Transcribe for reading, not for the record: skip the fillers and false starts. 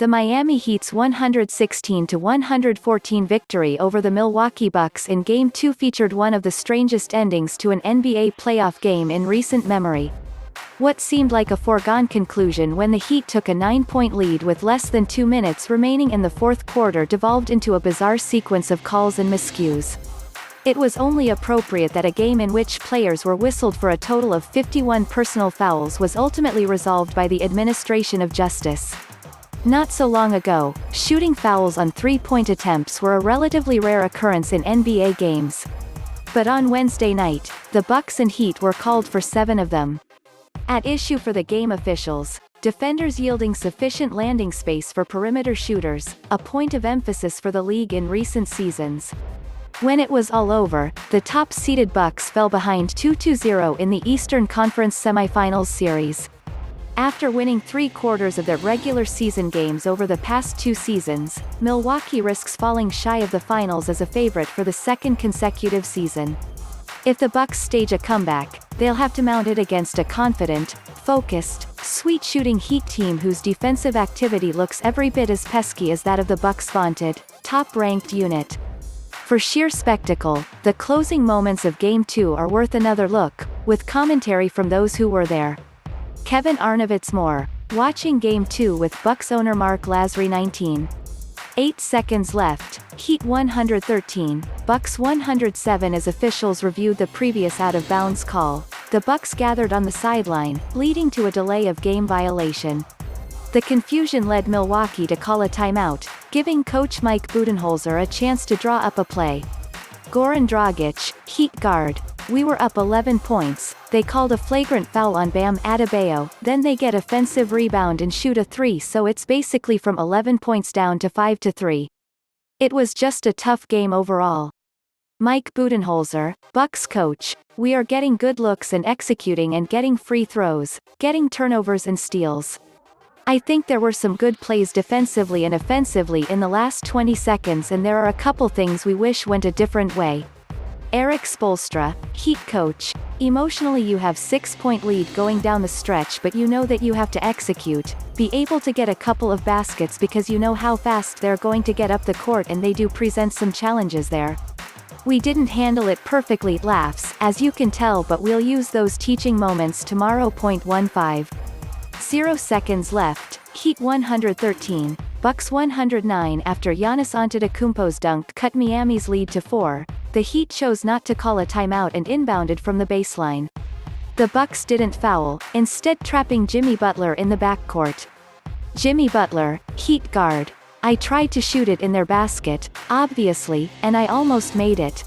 The Miami Heat's 116-114 victory over the Milwaukee Bucks in Game 2 featured one of the strangest endings to an NBA playoff game in recent memory. What seemed like a foregone conclusion when the Heat took a 9-point lead with less than 2 minutes remaining in the fourth quarter devolved into a bizarre sequence of calls and miscues. It was only appropriate that a game in which players were whistled for a total of 51 personal fouls was ultimately resolved by the administration of justice. Not so long ago, shooting fouls on three-point attempts were a relatively rare occurrence in NBA games. But on Wednesday night, the Bucks and Heat were called for 7 of them. At issue for the game officials, defenders yielding sufficient landing space for perimeter shooters, a point of emphasis for the league in recent seasons. When it was all over, the top-seeded Bucks fell behind 2-0 in the Eastern Conference semifinals series. After winning 3/4 of their regular season games over the past 2 seasons, Milwaukee risks falling shy of the finals as a favorite for the second consecutive season. If the Bucks stage a comeback, they'll have to mount it against a confident, focused, sweet-shooting Heat team whose defensive activity looks every bit as pesky as that of the Bucks' vaunted, top-ranked unit. For sheer spectacle, the closing moments of Game 2 are worth another look, with commentary from those who were there. Kevin ArnovitzMORE, watching Game 2 with Bucks owner Marc Lasry19. 8 seconds left, Heat 113, Bucks 107. As officials reviewed the previous out-of-bounds call, the Bucks gathered on the sideline, leading to a delay of game violation. The confusion led Milwaukee to call a timeout, giving coach Mike Budenholzer a chance to draw up a play. Goran Dragic, Heat guard. We were up 11 points, they called a flagrant foul on Bam Adebayo, then they get offensive rebound and shoot a 3, so it's basically from 11 points down to 5-3. It was just a tough game overall. Mike Budenholzer, Bucks coach, we are getting good looks and executing and getting free throws, getting turnovers and steals. I think there were some good plays defensively and offensively in the last 20 seconds and there are a couple things we wish went a different way. Erik Spoelstra, Heat coach, emotionally you have 6-point lead going down the stretch but you know that you have to execute, be able to get a couple of baskets because you know how fast they're going to get up the court and they do present some challenges there. We didn't handle it perfectly, laughs, as you can tell, but we'll use those teaching moments tomorrow. 15. 0 seconds left, Heat 113, Bucks 109. After Giannis Antetokounmpo's dunk cut Miami's lead to 4, the Heat chose not to call a timeout and inbounded from the baseline. The Bucks didn't foul, instead trapping Jimmy Butler in the backcourt. Jimmy Butler, Heat guard. I tried to shoot it in their basket, obviously, and I almost made it.